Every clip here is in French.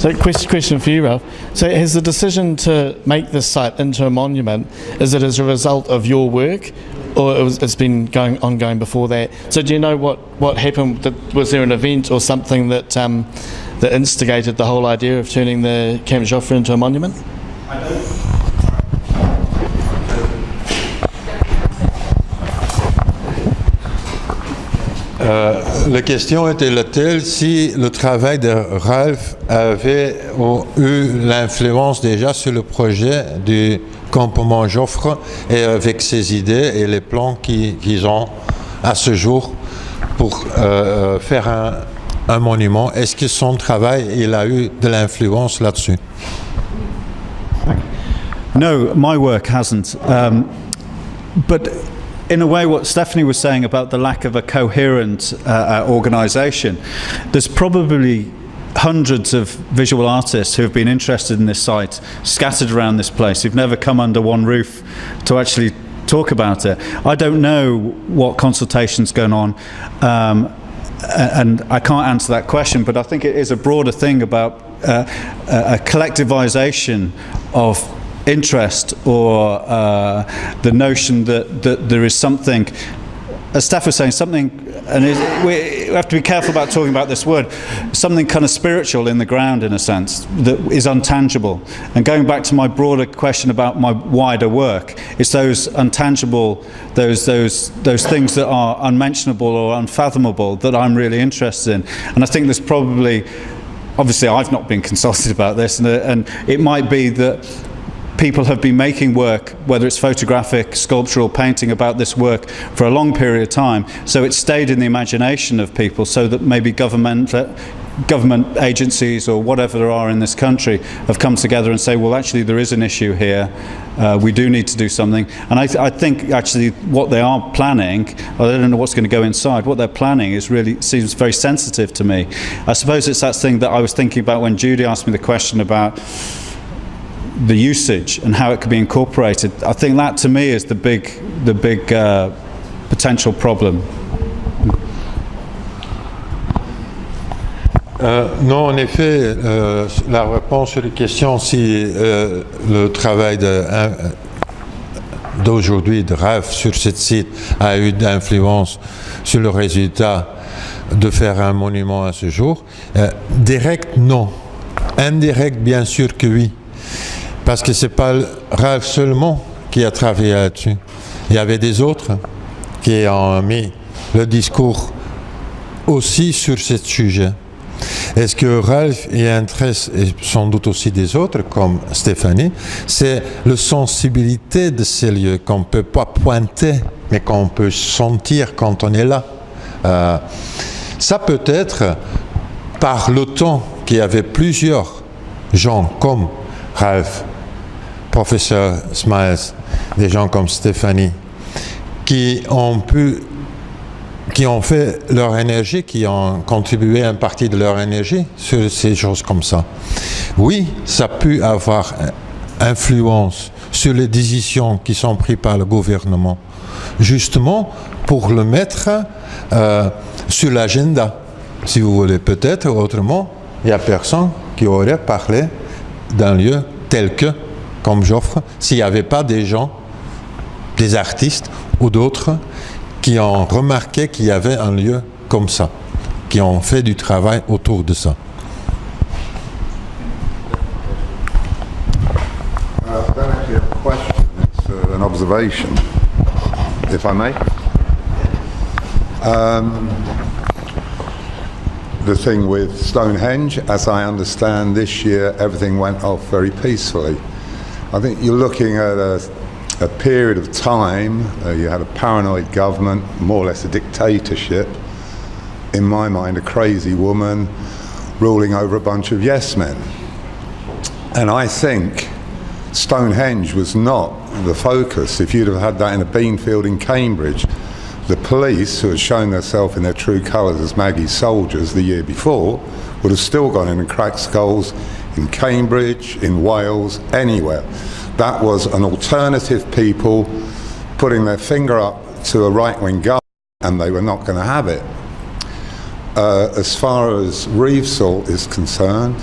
So question for you, Ralph. So has the decision to make this site into a monument, is it as a result of your work, or it's been ongoing before that? So do you know what happened? Was there an event or something that that instigated the whole idea of turning the Camp Joffre into a monument? I don't. La question était laquelle si le travail de Ralph avait eu l'influence déjà sur le projet du campement Joffre et avec ses idées et les plans qu'ils ont à ce jour pour faire un monument. Est-ce que son travail il a eu de l'influence là-dessus? No, my work hasn't. But in a way, what Stephanie was saying about the lack of a coherent organisation, there's probably hundreds of visual artists who have been interested in this site, scattered around this place, who've never come under one roof to actually talk about it. I don't know what consultation's going on, and I can't answer that question, but I think it is a broader thing about a collectivisation of interest, or the notion that there is something, as Steph was saying, something, and we have to be careful about talking about this word, something kind of spiritual in the ground, in a sense, that is untangible. And going back to my broader question about my wider work, it's those untangible, those things that are unmentionable or unfathomable that I'm really interested in. And I think there's probably, obviously I've not been consulted about this, and it might be that people have been making work, whether it's photographic, sculptural, painting, about this work for a long period of time, so it's stayed in the imagination of people, so that maybe government agencies or whatever there are in this country have come together and say, well, actually there is an issue here, we do need to do something. And I think actually what they are planning, I don't know what's going to go inside, what they're planning is really seems very sensitive to me. I suppose it's that thing that I was thinking about when Judy asked me the question about the usage and how it could be incorporated. I think that to me is the big potential problem. Non, en effet, la réponse sur la question si le travail d'aujourd'hui de Ralph sur ce site a eu d'influence sur le résultat de faire un monument à ce jour, direct non, indirect bien sûr que oui. Parce que ce n'est pas Ralph seulement qui a travaillé là-dessus. Il y avait des autres qui ont mis le discours aussi sur ce sujet. Et ce que Ralph y intéresse, et sans doute aussi des autres, comme Stéphanie, c'est la sensibilité de ces lieux qu'on ne peut pas pointer, mais qu'on peut sentir quand on est là. Ça peut être par le temps qu'il y avait plusieurs gens comme Ralph, professeur Smiles, des gens comme Stéphanie, qui ont fait leur énergie, qui ont contribué une partie de leur énergie sur ces choses comme ça. Oui, ça a pu avoir influence sur les décisions qui sont prises par le gouvernement, justement pour le mettre sur l'agenda, si vous voulez. Peut-être autrement, il n'y a personne qui aurait parlé d'un lieu tel que, comme Joffre, s'il n'y avait pas des gens, des artistes ou d'autres qui ont remarqué qu'il y avait un lieu comme ça, qui ont fait du travail autour de ça. I don't actually have a question, it's an observation, if I may. The thing with Stonehenge, as I understand this year, everything went off very peacefully. I think you're looking at a period of time, you had a paranoid government, more or less a dictatorship, in my mind a crazy woman ruling over a bunch of yes men. And I think Stonehenge was not the focus. If you'd have had that in a bean field in Cambridge, the police, who had shown themselves in their true colours as Maggie's soldiers the year before, would have still gone in and cracked skulls in Cambridge, in Wales, anywhere. That was an alternative people putting their finger up to a right-wing government, and they were not going to have it. As far as Reeve Salt is concerned,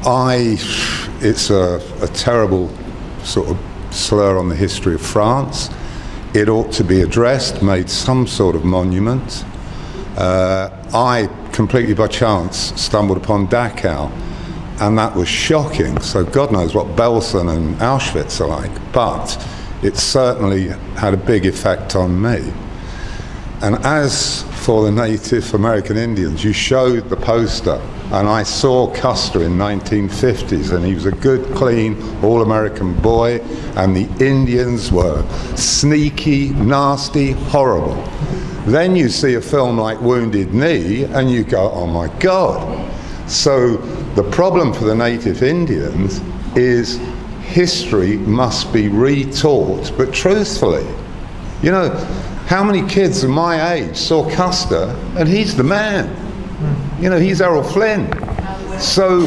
It's a terrible sort of slur on the history of France. It ought to be addressed, made some sort of monument. I completely by chance stumbled upon Dachau, and that was shocking. So God knows what Belsen and Auschwitz are like, but it certainly had a big effect on me. And as for the Native American Indians, you showed the poster, and I saw Custer in 1950s, and he was a good, clean, all-American boy, and the Indians were sneaky, nasty, horrible. Then you see a film like Wounded Knee, and you go, oh my God. So the problem for the Native Indians is history must be retaught, but truthfully. You know, how many kids of my age saw Custer, and he's the man. You know, he's Errol Flynn. So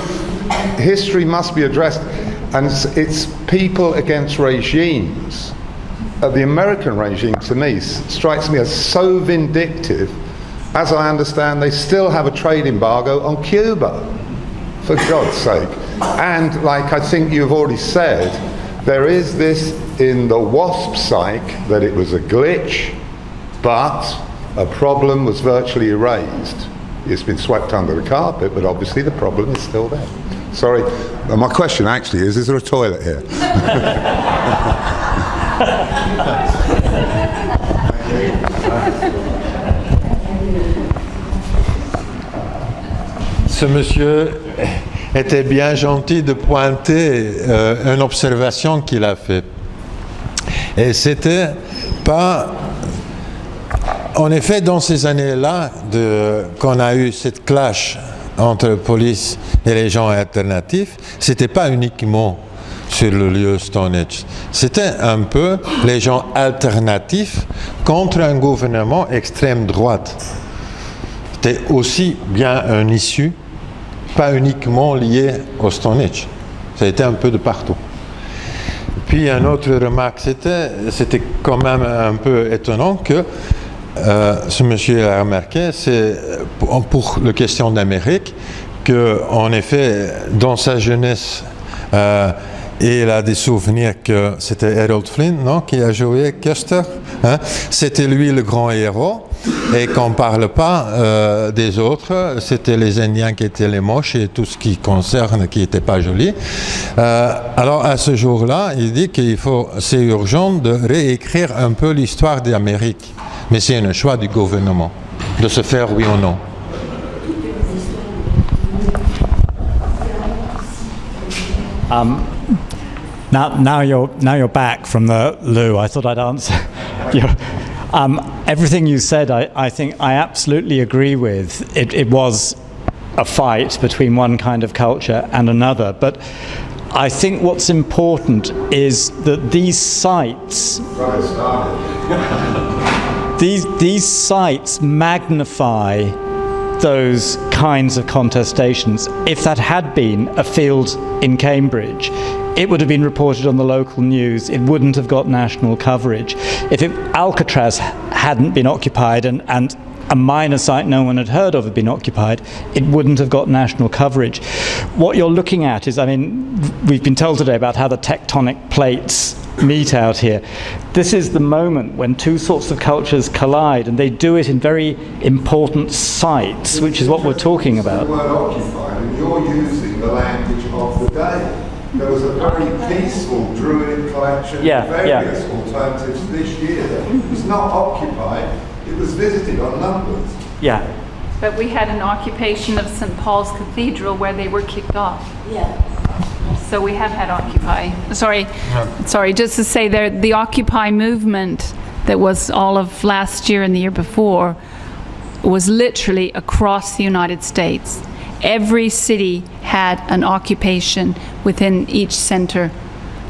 history must be addressed, and it's people against regimes. The American regime, to me, strikes me as so vindictive. As I understand, they still have a trade embargo on Cuba, for God's sake. And like I think you've already said, there is this in the WASP psyche that it was a glitch, but a problem was virtually erased. It's been swept under the carpet, but obviously the problem is still there. Sorry, my question actually is there a toilet here? Ce monsieur était bien gentil de pointer une observation qu'il a faite. Et c'était pas... En effet, dans ces années-là, qu'on a eu cette clash entre la police et les gens alternatifs, c'était pas uniquement sur le lieu Stonehenge. C'était un peu les gens alternatifs contre un gouvernement extrême droite. C'était aussi bien une issue, pas uniquement lié au Stonehenge. Ça a été un peu de partout. Puis une autre remarque, c'était quand même un peu étonnant que ce monsieur a remarqué, c'est pour la question d'Amérique, qu'en effet, dans sa jeunesse, il a des souvenirs que c'était Errol Flynn, non, qui a joué Custer. Hein? C'était lui le grand héros, et qu'on ne parle pas des autres. C'était les Indiens qui étaient les moches et tout ce qui concerne qui n'était pas joli. Alors à ce jour-là, il dit c'est urgent de réécrire un peu l'histoire d'Amérique. Mais c'est un choix du gouvernement de se faire oui ou non. Now you're back from the loo. I thought I'd answer everything you said. I think I absolutely agree with. It was a fight between one kind of culture and another, but I think what's important is that these sites. These sites magnify those kinds of contestations. If that had been a field in Cambridge, it would have been reported on the local news. It wouldn't have got national coverage. If Alcatraz hadn't been occupied and a minor site no one had heard of had been occupied, it wouldn't have got national coverage. What you're looking at is, I mean, we've been told today about how the tectonic plates meet out here. This is the moment when two sorts of cultures collide, and they do it in very important sites, which is what we're talking about. The word occupied, and you're using the language of the day. There was a very peaceful Druid collection of various alternatives this year. It was not occupied, it was visited on numbers. Yeah. But we had an occupation of St. Paul's Cathedral where they were kicked off. Yeah. So we have had Occupy. Sorry, just to say there, the Occupy movement that was all of last year and the year before was literally across the United States. Every city had an occupation within each center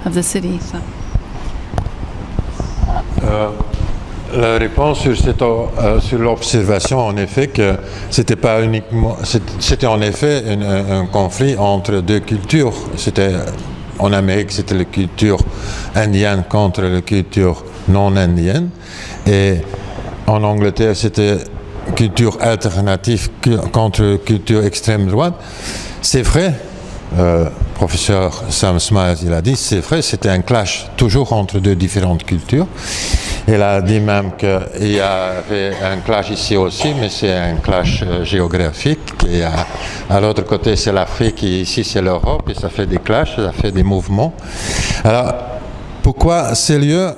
of the city. So. La réponse sur l'observation, en effet, que c'était pas uniquement, c'était en effet un conflit entre deux cultures. C'était en Amérique, c'était la culture indienne contre la culture non indienne, et en Angleterre, c'était culture alternative contre culture extrême droite. C'est vrai, professeur Sam Smiles, il a dit, c'est vrai, c'était un clash toujours entre deux différentes cultures. Il a dit même qu'il y avait un clash ici aussi, mais c'est un clash géographique. Et à l'autre côté, c'est l'Afrique et ici, c'est l'Europe. Et ça fait des clashs, ça fait des mouvements. Alors, pourquoi ces lieux,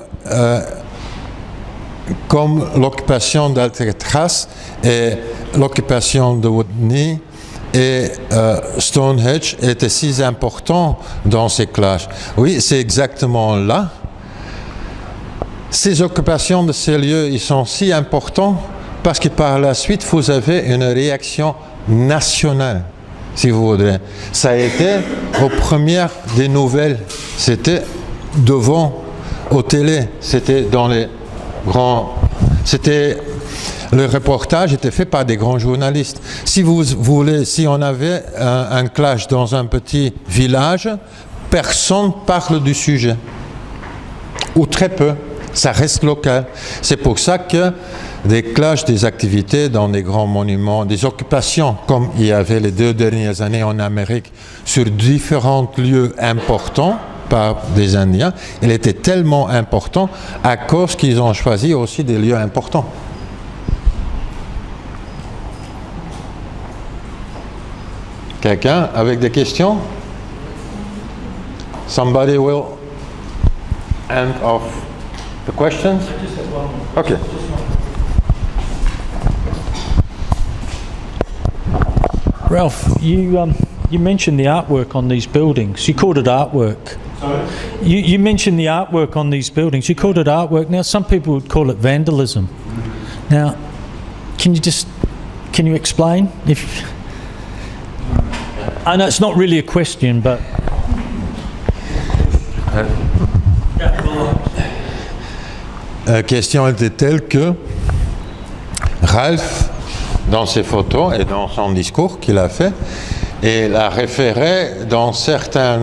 comme l'occupation d'Alcatraz et l'occupation de Woodney et Stonehenge étaient si importants dans ces clashs? Oui, c'est exactement là. Ces occupations de ces lieux, ils sont si importants parce que par la suite, vous avez une réaction nationale, si vous voudrez. Ça a été aux premières des nouvelles. C'était devant, aux télé, c'était dans les grands... C'était... Le reportage était fait par des grands journalistes. Si vous voulez, si on avait un clash dans un petit village, personne parle du sujet. Ou très peu. Ça reste local. C'est pour ça que des clashs, des activités dans des grands monuments, des occupations, comme il y avait les 2 dernières années en Amérique, sur différents lieux importants par des Indiens, il était tellement important à cause qu'ils ont choisi aussi des lieux importants. Quelqu'un avec des questions? Somebody will end off the questions? Okay. Ralph, you mentioned the artwork on these buildings. You called it artwork. Sorry? You mentioned the artwork on these buildings. You called it artwork. Now, some people would call it vandalism. Now, can you explain? I know it's not really a question, but... La question était telle que Ralph, dans ses photos et dans son discours qu'il a fait, il a référé dans certains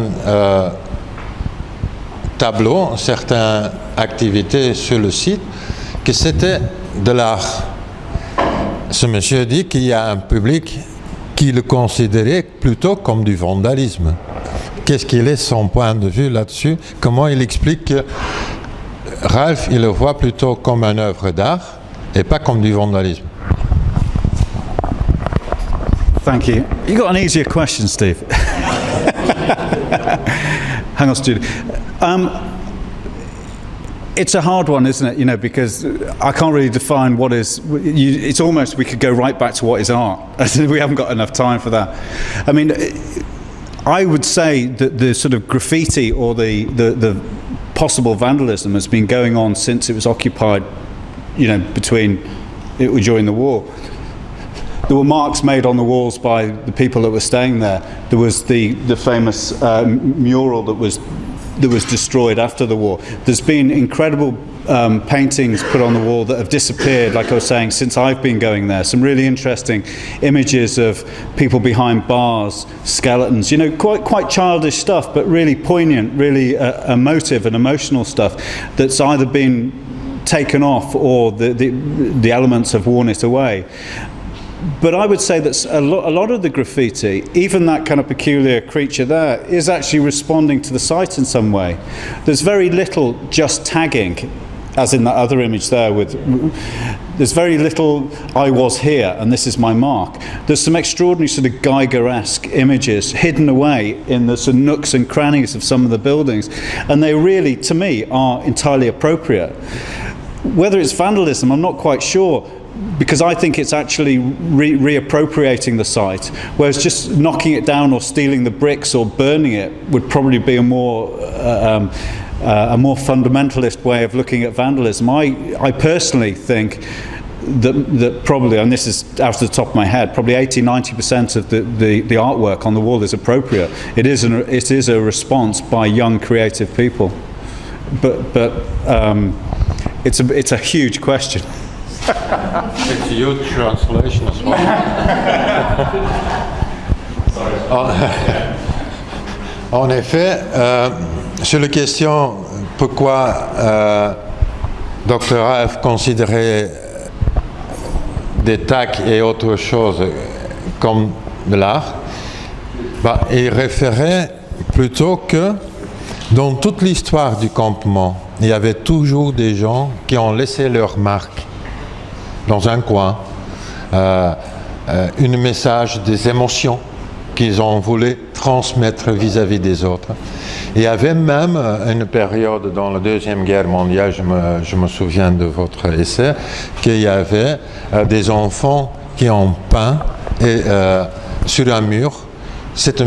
tableaux, certaines activités sur le site, que c'était de l'art. Ce monsieur dit qu'il y a un public qui le considérait plutôt comme du vandalisme. Qu'est-ce qu'il est son point de vue là-dessus? Comment il explique que Ralph, il le voit plutôt comme une œuvre d'art et pas comme du vandalisme? Thank you. You got an easier question, Steve. Hang on, Judy. It's a hard one, isn't it? You know, because I can't really define what is. It's almost we could go right back to what is art. We haven't got enough time for that. I mean, I would say that the sort of graffiti or the possible vandalism has been going on since it was occupied. You know, during the war. There were marks made on the walls by the people that were staying there. There was the famous mural that was destroyed after the war. There's been incredible paintings put on the wall that have disappeared, like I was saying, since I've been going there. Some really interesting images of people behind bars, skeletons, you know, quite childish stuff, but really poignant, really emotive and emotional stuff that's either been taken off or the elements have worn it away. But I would say that a lot of the graffiti, even that kind of peculiar creature there, is actually responding to the site in some way. There's very little just tagging, as in that other image there. There's very little, I was here and this is my mark. There's some extraordinary sort of Geiger-esque images hidden away in the sort of nooks and crannies of some of the buildings. And they really, to me, are entirely appropriate. Whether it's vandalism, I'm not quite sure, because I think it's actually reappropriating the site, whereas just knocking it down or stealing the bricks or burning it would probably be a more fundamentalist way of looking at vandalism. I personally think that probably, and this is out of the top of my head, probably 80-90% of the artwork on the wall is appropriate. It is a response by young creative people, but it's a huge question. It's a huge translation as well. En effet, sur la question pourquoi Dr. Ralph considérait des tags et autre chose comme de l'art, Il référait plutôt que dans toute l'histoire du campement, il y avait toujours des gens qui ont laissé leur marque dans un coin, un message, des émotions qu'ils ont voulu transmettre vis-à-vis des autres. Il y avait même une période dans la Deuxième Guerre mondiale, je me souviens de votre essai, qu'il y avait des enfants qui ont peint sur un mur. C'était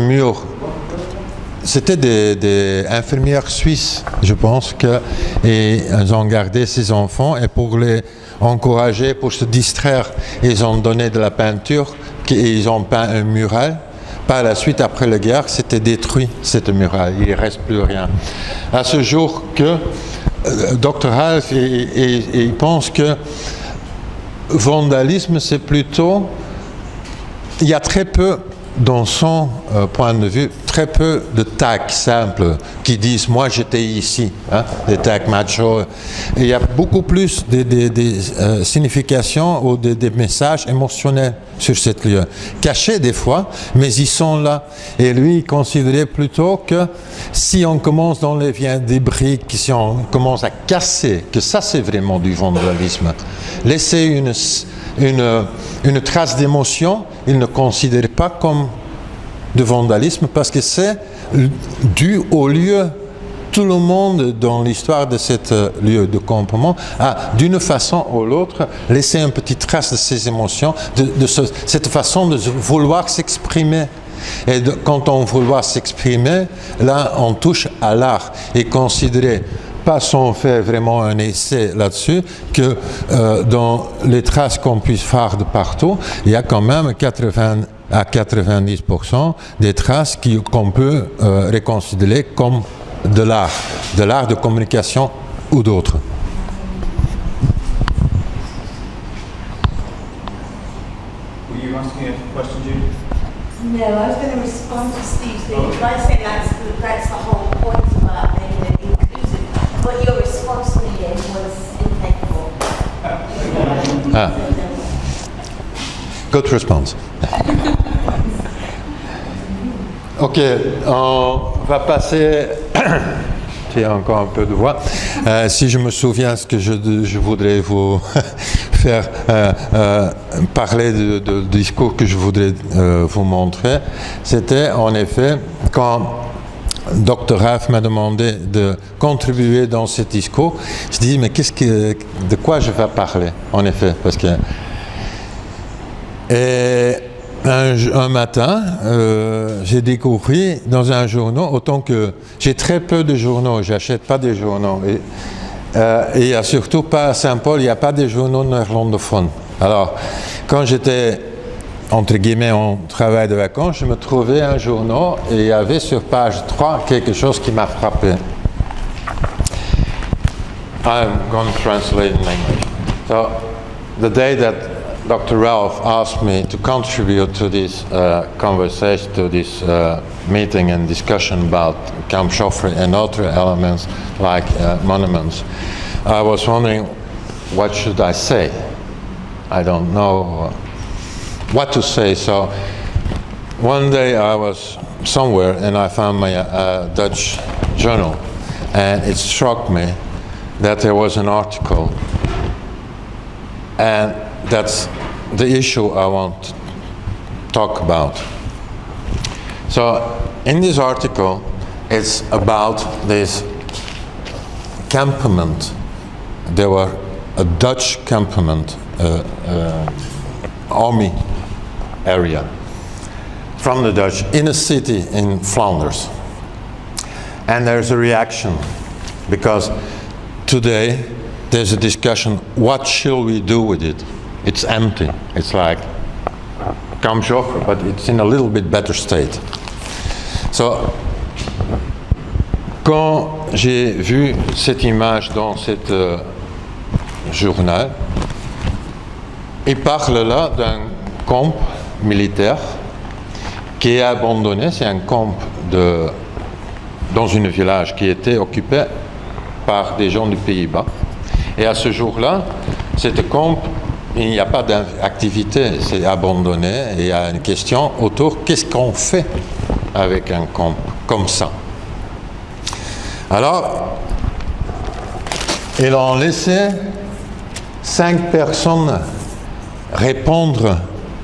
des infirmières suisses, je pense, qu'ils ont gardé ces enfants et pour les encourager, pour se distraire, ils ont donné de la peinture, ils ont peint un mural. Par la suite, après la guerre, c'était détruit, cette muraille, il ne reste plus rien. À ce jour que Dr. Half, il pense que vandalisme, c'est plutôt... Il y a très peu, dans son point de vue, très peu de tags simples qui disent « moi j'étais ici hein, », des tags macho. Il y a beaucoup plus des significations ou des messages émotionnels sur cet lieu, cachés des fois, mais ils sont là. Et lui, il considérait plutôt que si on commence d'enlever des briques, si on commence à casser, que ça c'est vraiment du vandalisme. Laisser une trace d'émotion, il ne considère pas comme de vandalisme parce que c'est dû au lieu. Tout le monde dans l'histoire de ce lieu de campement a d'une façon ou l'autre laissé une petite trace de ses émotions, cette façon de vouloir s'exprimer. Et quand on vouloir s'exprimer, là on touche à l'art et considérer, pas sans faire vraiment un essai là-dessus, que dans les traces qu'on puisse faire de partout, il y a quand même 80 à 90% des traces qu'on peut reconsidérer comme de l'art de communication ou d'autres. Were you asking a question, Judy? No, I was going to respond to Steve's thing. I say that's the whole point about making it inclusive. But your response to me was impeccable. Good response. Ok, on va passer. J'ai encore un peu de voix. Si je me souviens ce que je voudrais vous faire parler du discours que je voudrais vous montrer, c'était en effet quand Dr. Raff m'a demandé de contribuer dans ce discours. Je dis mais de quoi je vais parler en effet parce que un matin, j'ai découvert dans un journal, autant que j'ai très peu de journaux, j'achète pas des journaux, et surtout pas à Saint-Paul, il n'y a pas de journaux néerlandophones. Alors, quand j'étais, entre guillemets, en travail de vacances, je me trouvais un journal et il y avait sur page 3 quelque chose qui m'a frappé. I'm going to translate in English. So, the day that Dr. Ralph asked me to contribute to this conversation, to this meeting and discussion about Camp Joffre and other elements like monuments. I was wondering, what should I say? I don't know what to say. So one day I was somewhere and I found my Dutch journal, and it struck me that there was an article, and that's the issue I want to talk about. So in this article, it's about this campment. There were a Dutch campment, army area from the Dutch in a city in Flanders. And there's a reaction because today there's a discussion, what shall we do with it? It's empty. It's like Camp Joffre, but it's in a little bit better state. So, quand j'ai vu cette image dans cet journal, il parle là d'un camp militaire qui est abandonné. C'est un camp dans un village qui était occupé par des gens du Pays-Bas. Et à ce jour-là, cet camp, il n'y a pas d'activité, c'est abandonné. Et il y a une question autour, qu'est-ce qu'on fait avec un camp comme ça. Alors, ils ont laissé 5 personnes répondre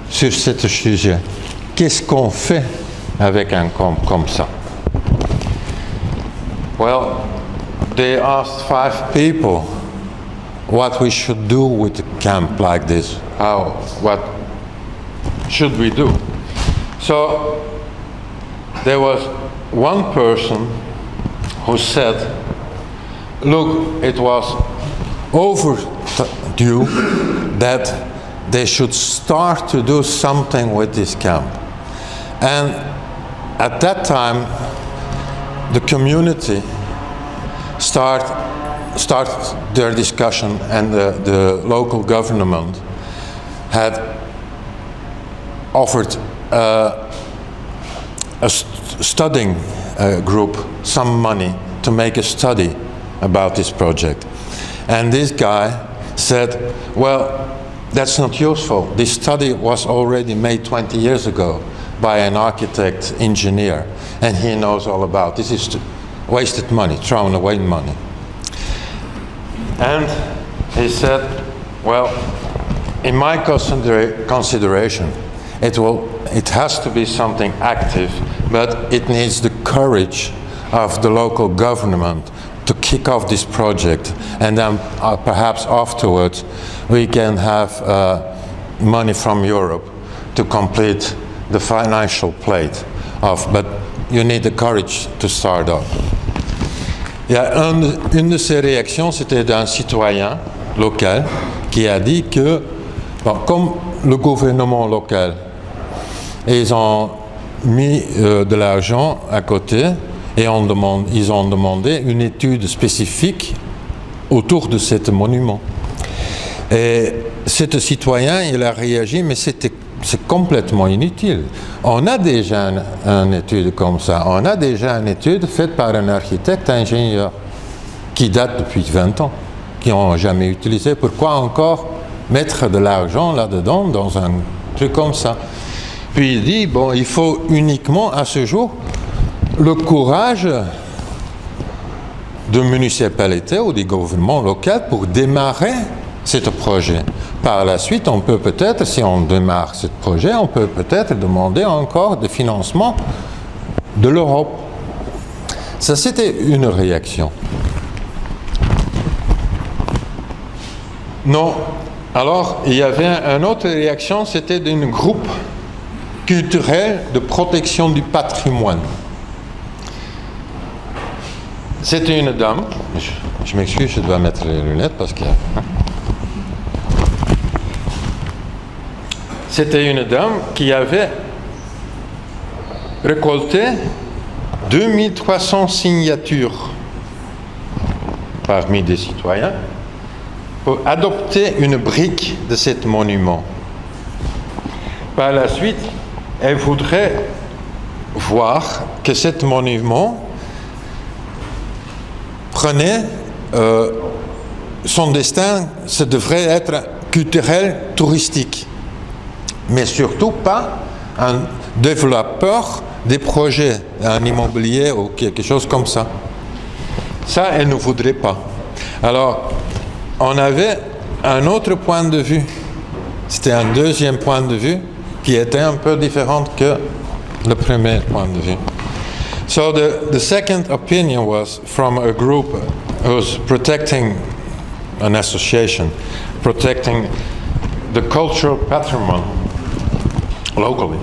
sur ce sujet. Qu'est-ce qu'on fait avec un camp comme ça? Well, they asked 5 people what we should do with a camp like this. What should we do? So there was one person who said, look, it was overdue that they should start to do something with this camp. And at that time, the community started their discussion, and the local government had offered a studying group some money to make a study about this project. And this guy said, well, that's not useful. This study was already made 20 years ago by an architect engineer, and he knows all about this. Is wasted money, thrown away money. And he said, well, in my consideration, it has to be something active, but it needs the courage of the local government to kick off this project, and then perhaps afterwards we can have money from Europe to complete the financial plate of, but you need the courage to start off. Il y a une de ces réactions, c'était d'un citoyen local qui a dit que, bon, comme le gouvernement local, ils ont mis de l'argent à côté et ils ont demandé une étude spécifique autour de ce monument. Et cet citoyen, il a réagi, mais c'est complètement inutile. On a déjà une étude comme ça. On a déjà une étude faite par un architecte ingénieur qui date depuis 20 ans, qui n'ont jamais utilisé. Pourquoi encore mettre de l'argent là-dedans dans un truc comme ça? Puis il dit, bon, il faut uniquement à ce jour le courage de municipalité ou du gouvernement local pour démarrer ce projet. Par la suite, on peut peut-être, si on démarre ce projet, on peut peut-être demander encore des financements de l'Europe. Ça, c'était une réaction. Non. Alors, il y avait une autre réaction, c'était d'un groupe culturel de protection du patrimoine. C'était une dame, je m'excuse, je dois mettre les lunettes parce que... C'était une dame qui avait récolté 2300 signatures parmi des citoyens pour adopter une brique de ce monument. Par la suite, elle voudrait voir que ce monument prenait son destin, ça devrait être culturel, touristique, mais surtout pas un développeur des projets, un immobilier ou quelque chose comme ça. Ça, elle ne voudrait pas. Alors, on avait un autre point de vue. C'était un deuxième point de vue qui était un peu différent que le premier point de vue. So the second opinion was from a group who was protecting an association, protecting the cultural patrimony locally.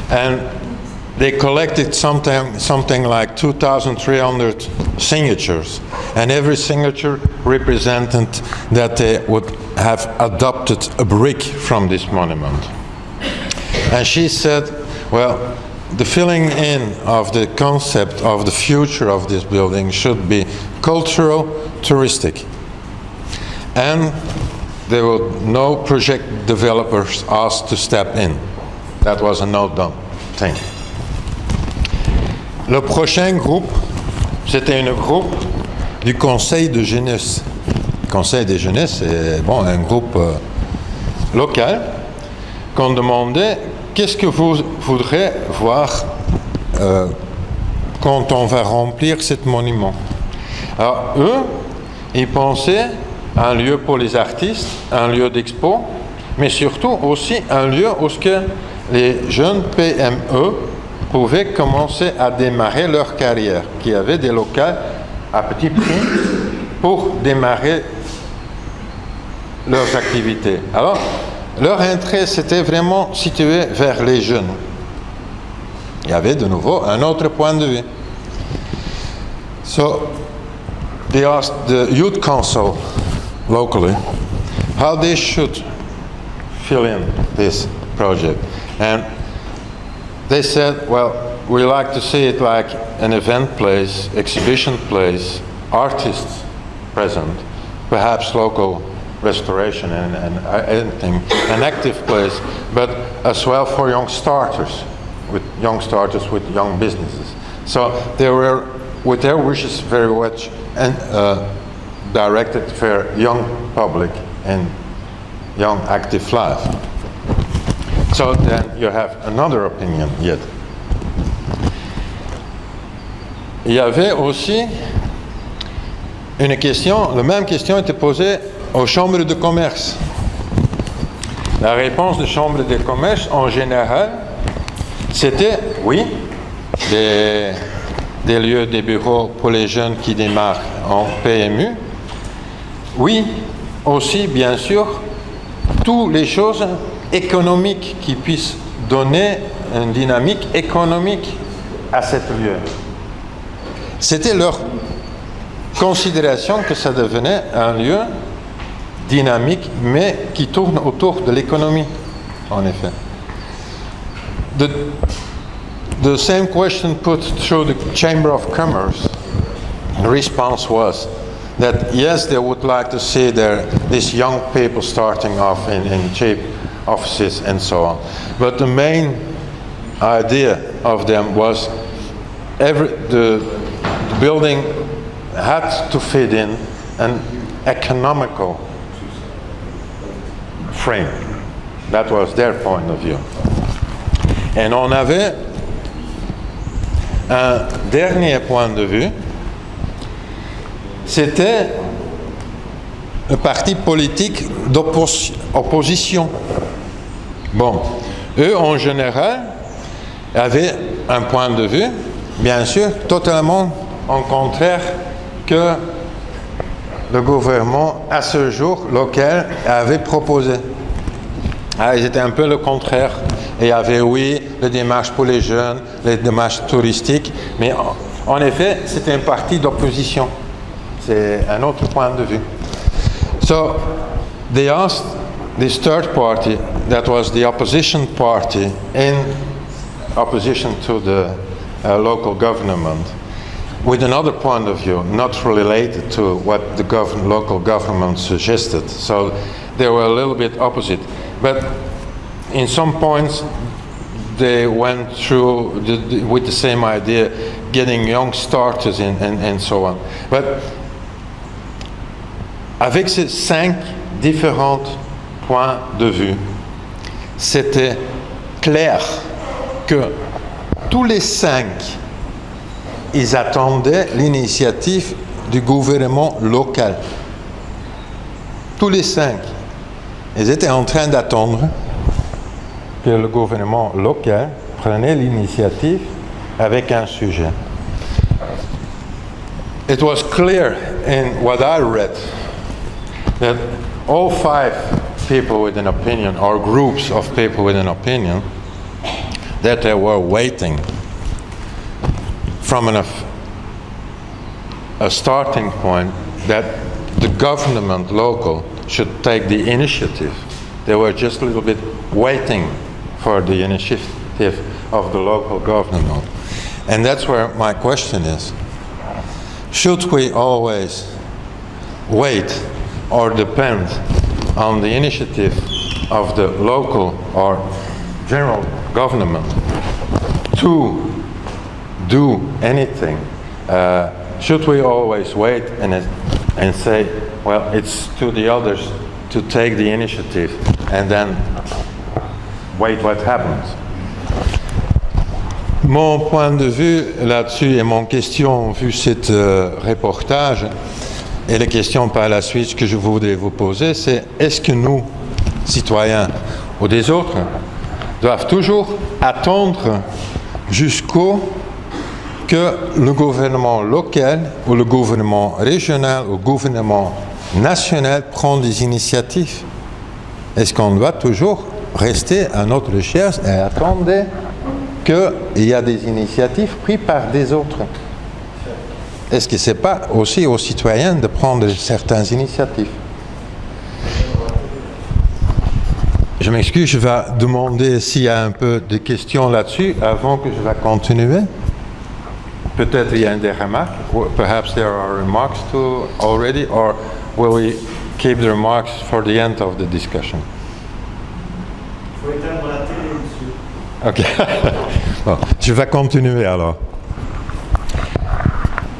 And they collected something like 2,300 signatures, and every signature represented that they would have adopted a brick from this monument. And she said, well, the filling in of the concept of the future of this building should be cultural, touristic. And there were no project developers asked to step in. That was a no-done thing. Le prochain groupe, c'était un groupe du Conseil de jeunesse. Le Conseil de jeunesse, c'est bon, un groupe local qu'on demandait qu'est-ce que vous voudrez voir quand on va remplir ce monument. Alors eux, ils pensaient à un lieu pour les artistes, un lieu d'expo, mais surtout aussi un lieu où ce que les jeunes PME pouvaient commencer à démarrer leur carrière, qui avaient des locaux à petit prix pour démarrer leurs activités. Alors, leur intérêt, c'était vraiment situé vers les jeunes. Il y avait de nouveau un autre point de vue. So, they asked the youth council locally how they should fill in this project. And they said, well, we like to see it like an event place, exhibition place, artists present, perhaps local restoration and anything, an active place, but as well for young starters with young businesses. So they were, with their wishes, very much and directed for young public and young active life. So then you have another opinion yet. Il y avait aussi une question, la même question était posée aux chambres de commerce. La réponse des chambres de commerce en général, c'était oui, des lieux, des bureaux pour les jeunes qui démarrent en PMU. Oui, aussi bien sûr, toutes les choses économiques qui puissent donner une dynamique économique à ce lieu. C'était leur considération que ça devenait un lieu dynamique, mais qui tourne autour de l'économie, en effet. The same question put through the Chamber of Commerce, the response was that yes, they would like to see these young people starting off in cheap offices and so on. But the main idea of them was the building had to fit in an economical frame. That was their point of view. Et on avait un dernier point de vue, c'était le parti politique d'opposition. Bon, eux en général avaient un point de vue, bien sûr, totalement en contraire que le gouvernement à ce jour local avait proposé. Ah, ils étaient un peu le contraire. Et il y avait, oui, les démarches pour les jeunes, les démarches touristiques, mais en effet, c'était un parti d'opposition. C'est un autre point de vue. So, they asked this third party, that was the opposition party, in opposition to the local government, with another point of view, not related to what the local government suggested. So, they were a little bit opposite. But in some points, they went through with the same idea, getting young starters in and so on. But avec ces 5 différents points de vue, c'était clair que tous les 5, ils attendaient l'initiative du gouvernement local. Tous les 5. Ils étaient en train d'attendre que le gouvernement local prenait l'initiative avec un sujet. It was clear in what I read that all 5 people with an opinion, or groups of people with an opinion, that they were waiting from a starting point that the government local should take the initiative. They were just a little bit waiting for the initiative of the local government. And that's where my question is. Should we always wait or depend on the initiative of the local or general government to do anything? Should we always wait and say, well, it's to the others to take the initiative and then wait what happens? Mon point de vue là-dessus et mon question, vu cet reportage, et les questions par la suite que je voudrais vous poser, c'est est-ce que nous, citoyens ou des autres, doivent toujours attendre jusqu'au que le gouvernement local ou le gouvernement régional ou le gouvernement national prend des initiatives? Est-ce qu'on doit toujours rester à notre recherche et attendre qu'il y a des initiatives prises par des autres? Est-ce que ce n'est pas aussi aux citoyens de prendre certaines initiatives? Je m'excuse, je vais demander s'il y a un peu de questions là-dessus avant que je vais continuer. Peut-être il y a des remarques. Perhaps there are remarks too already, or will we keep the remarks for the end of the discussion? Il faut éteindre la télé, monsieur. Ok. Bon, je vais continuer alors.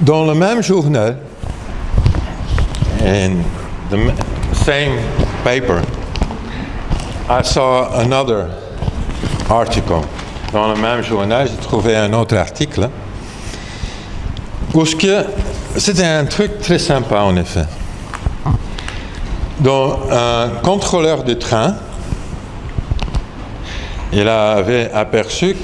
Dans le même journal, in the same paper, I saw another article. Dans le même journal, j'ai trouvé un autre article où c'était un truc très sympa en effet. Donc, un contrôleur de train, il avait aperçu